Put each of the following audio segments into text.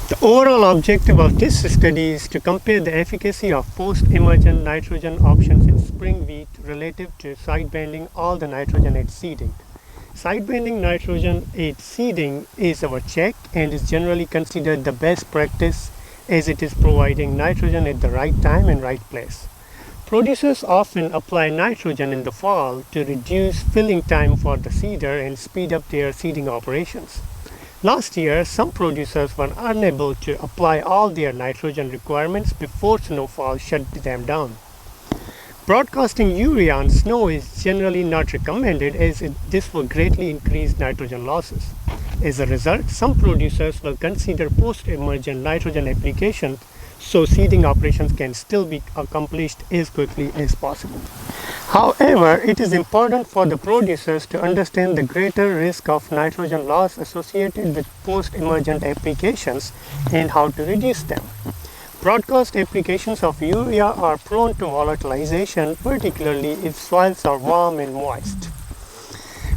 The overall objective of this study is to compare the efficacy of post-emergent nitrogen options in spring wheat relative to side-banding all the nitrogen at seeding. Side-banding nitrogen at seeding is our check and is generally considered the best practice as it is providing nitrogen at the right time and right place. Producers often apply nitrogen in the fall to reduce filling time for the seeder and speed up their seeding operations. Last year, some producers were unable to apply all their nitrogen requirements before snowfall shut them down. Broadcasting urea on snow is generally not recommended as this will greatly increase nitrogen losses. As a result, some producers will consider post-emergent nitrogen application so seeding operations can still be accomplished as quickly as possible. However, it is important for the producers to understand the greater risk of nitrogen loss associated with post-emergent applications and how to reduce them. Broadcast applications of urea are prone to volatilization, particularly if soils are warm and moist.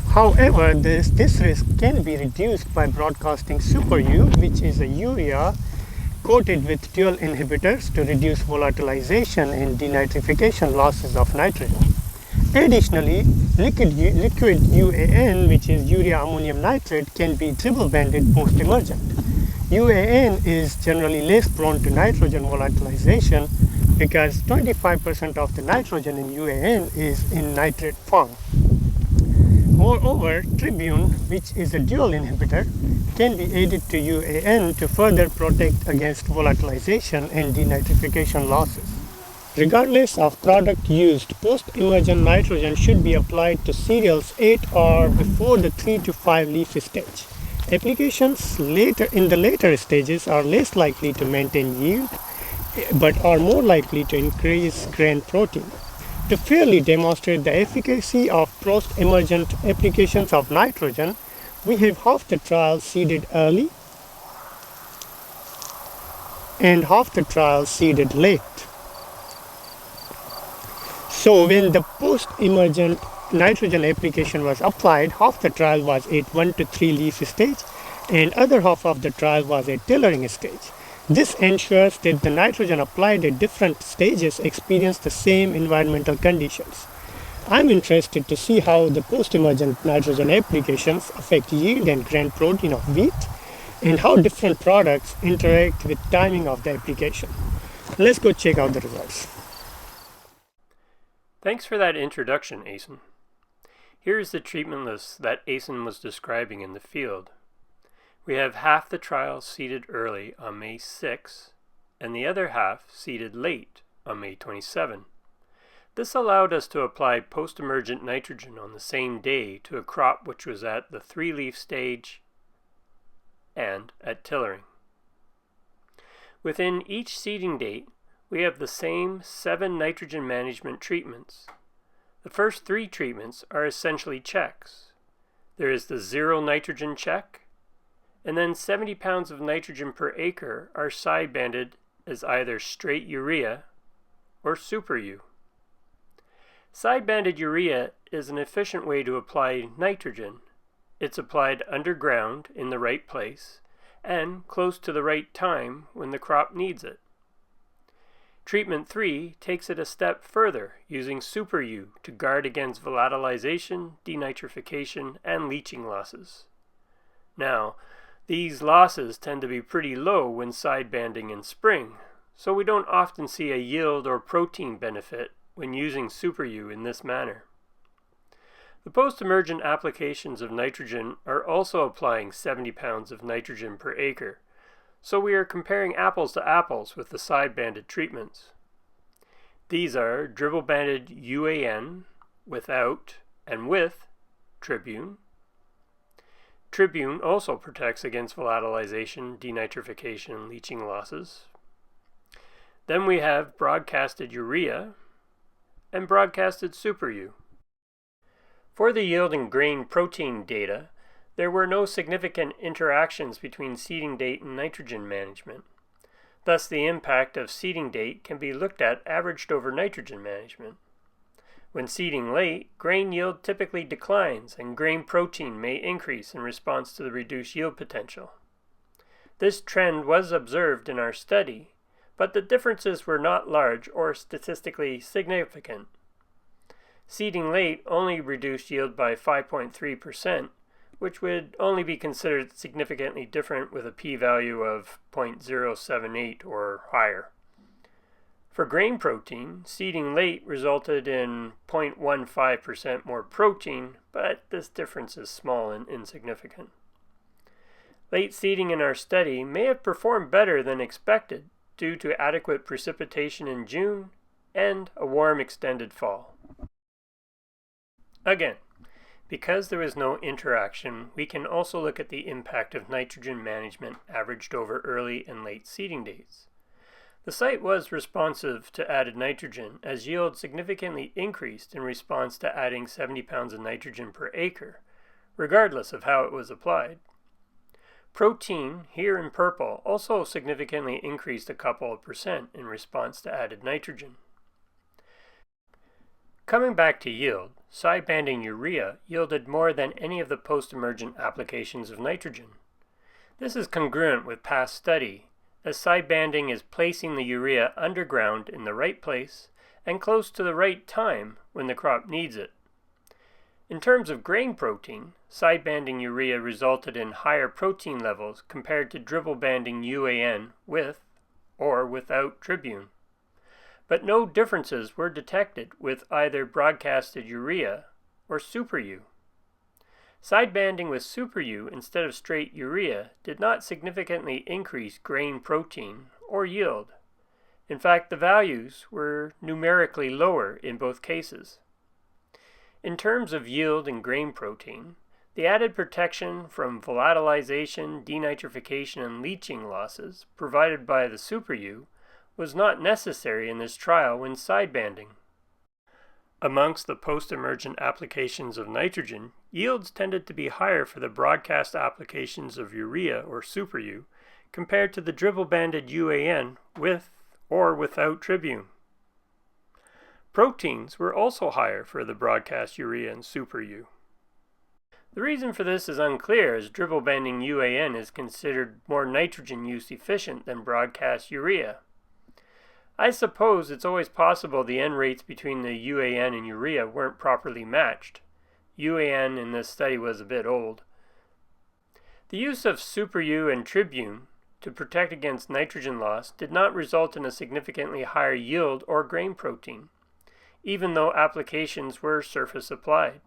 However, this risk can be reduced by broadcasting Super U, which is a urea coated with dual inhibitors to reduce volatilization and denitrification losses of nitrogen. Additionally, liquid UAN, which is urea ammonium nitrate, can be triple banded post-emergent. UAN is generally less prone to nitrogen volatilization because 25% of the nitrogen in UAN is in nitrate form. Moreover, Tribune, which is a dual inhibitor, can be added to UAN to further protect against volatilization and denitrification losses. Regardless of product used, post-emergent nitrogen should be applied to cereals at or before the 3 to 5 leaf stage. Applications in the later stages are less likely to maintain yield, but are more likely to increase grain protein. To fairly demonstrate the efficacy of post-emergent applications of nitrogen, we have half the trial seeded early and half the trial seeded late. So when the post-emergent nitrogen application was applied, half the trial was at 1 to 3 leaf stage and other half of the trial was at tillering stage. This ensures that the nitrogen applied at different stages experience the same environmental conditions. I'm interested to see how the post-emergent nitrogen applications affect yield and grain protein of wheat and how different products interact with timing of the application. Let's go check out the results. Thanks for that introduction, Ahsan. Here is the treatment list that Ahsan was describing in the field. We have half the trial seeded early on May 6 and the other half seeded late on May 27. This allowed us to apply post-emergent nitrogen on the same day to a crop which was at the 3-leaf stage and at tillering. Within each seeding date, we have the same 7 nitrogen management treatments. The first 3 treatments are essentially checks. There is the 0 nitrogen check, and then 70 pounds of nitrogen per acre are side-banded as either straight urea or Super U. Side-banded urea is an efficient way to apply nitrogen. It's applied underground in the right place and close to the right time when the crop needs it. Treatment 3 takes it a step further, using Super U to guard against volatilization, denitrification, and leaching losses. Now, these losses tend to be pretty low when side-banding in spring, so we don't often see a yield or protein benefit when using Super U in this manner. The post-emergent applications of nitrogen are also applying 70 pounds of nitrogen per acre, so we are comparing apples to apples with the side-banded treatments. These are dribble-banded UAN without and with Tribune. Tribune also protects against volatilization, denitrification, and leaching losses. Then we have broadcasted urea and broadcasted Super U. For the yield and grain protein data, there were no significant interactions between seeding date and nitrogen management. Thus, the impact of seeding date can be looked at averaged over nitrogen management. When seeding late, grain yield typically declines and grain protein may increase in response to the reduced yield potential. This trend was observed in our study, but the differences were not large or statistically significant. Seeding late only reduced yield by 5.3%, which would only be considered significantly different with a p-value of 0.078 or higher. For grain protein, seeding late resulted in 0.15% more protein, but this difference is small and insignificant. Late seeding in our study may have performed better than expected due to adequate precipitation in June and a warm extended fall. Again, because there is no interaction, we can also look at the impact of nitrogen management averaged over early and late seeding dates. The site was responsive to added nitrogen as yield significantly increased in response to adding 70 pounds of nitrogen per acre, regardless of how it was applied. Protein, here in purple, also significantly increased a couple of percent in response to added nitrogen. Coming back to yield, side-banding urea yielded more than any of the post-emergent applications of nitrogen. This is congruent with past study, as side-banding is placing the urea underground in the right place and close to the right time when the crop needs it. In terms of grain protein, side-banding urea resulted in higher protein levels compared to dribble-banding UAN with or without tribune. But no differences were detected with either broadcasted urea or Super U. Side-banding with Super U instead of straight urea did not significantly increase grain protein or yield. In fact, the values were numerically lower in both cases. In terms of yield and grain protein, the added protection from volatilization, denitrification, and leaching losses provided by the Super U was not necessary in this trial when side-banding. Amongst the post-emergent applications of nitrogen, yields tended to be higher for the broadcast applications of urea or Super U compared to the dribble-banded UAN with or without tribune. Proteins were also higher for the broadcast urea and Super U. The reason for this is unclear, as dribble-banding UAN is considered more nitrogen use efficient than broadcast urea. I suppose it's always possible the N rates between the UAN and urea weren't properly matched. UAN in this study was a bit old. The use of Super U and tribune to protect against nitrogen loss did not result in a significantly higher yield or grain protein, even though applications were surface applied.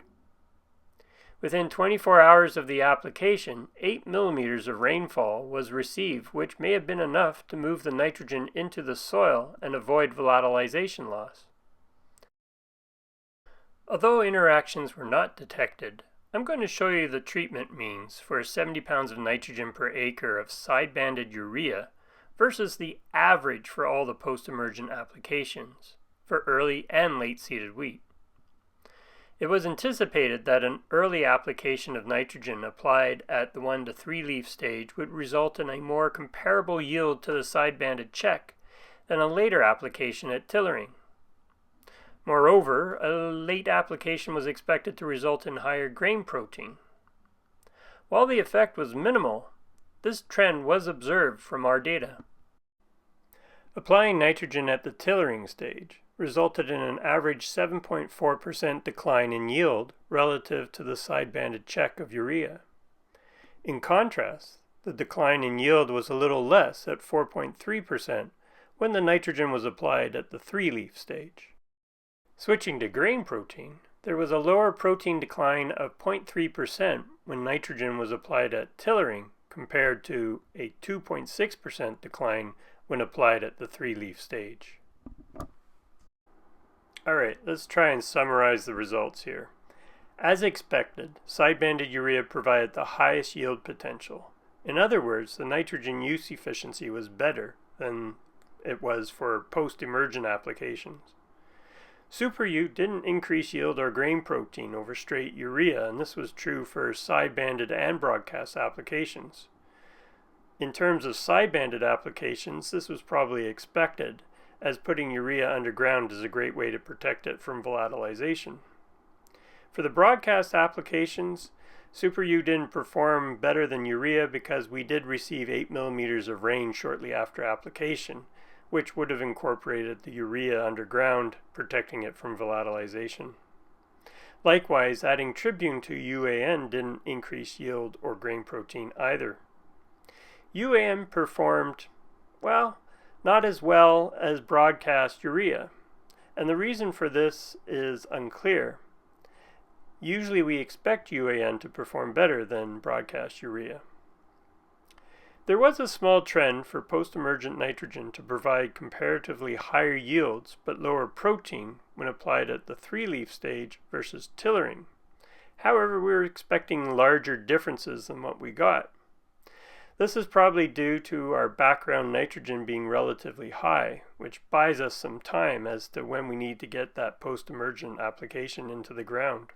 Within 24 hours of the application, 8 millimeters of rainfall was received, which may have been enough to move the nitrogen into the soil and avoid volatilization loss. Although interactions were not detected, I'm going to show you the treatment means for 70 pounds of nitrogen per acre of side-banded urea versus the average for all the post-emergent applications for early and late-seeded wheat. It was anticipated that an early application of nitrogen applied at the 1 to 3 leaf stage would result in a more comparable yield to the side-banded check than a later application at tillering. Moreover, a late application was expected to result in higher grain protein. While the effect was minimal, this trend was observed from our data. Applying nitrogen at the tillering stage resulted in an average 7.4% decline in yield relative to the side-banded check of urea. In contrast, the decline in yield was a little less at 4.3% when the nitrogen was applied at the 3-leaf stage. Switching to grain protein, there was a lower protein decline of 0.3% when nitrogen was applied at tillering compared to a 2.6% decline when applied at the 3-leaf stage. Alright, let's try and summarize the results here. As expected, side-banded urea provided the highest yield potential. In other words, the nitrogen use efficiency was better than it was for post-emergent applications. Super U didn't increase yield or grain protein over straight urea, and this was true for side-banded and broadcast applications. In terms of side-banded applications, this was probably expected, as putting urea underground is a great way to protect it from volatilization. For the broadcast applications, Super U didn't perform better than urea because we did receive 8 millimeters of rain shortly after application, which would have incorporated the urea underground, protecting it from volatilization. Likewise, adding Tribune to UAN didn't increase yield or grain protein either. UAN performed, well, not as well as broadcast urea, and the reason for this is unclear. Usually we expect UAN to perform better than broadcast urea. There was a small trend for post-emergent nitrogen to provide comparatively higher yields but lower protein when applied at the 3-leaf stage versus tillering. However, we were expecting larger differences than what we got. This is probably due to our background nitrogen being relatively high, which buys us some time as to when we need to get that post-emergent application into the ground.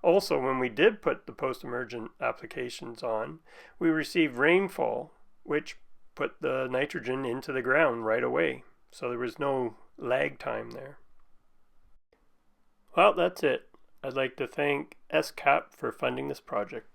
Also, when we did put the post-emergent applications on, we received rainfall, which put the nitrogen into the ground right away. So there was no lag time there. Well, that's it. I'd like to thank SCAP for funding this project.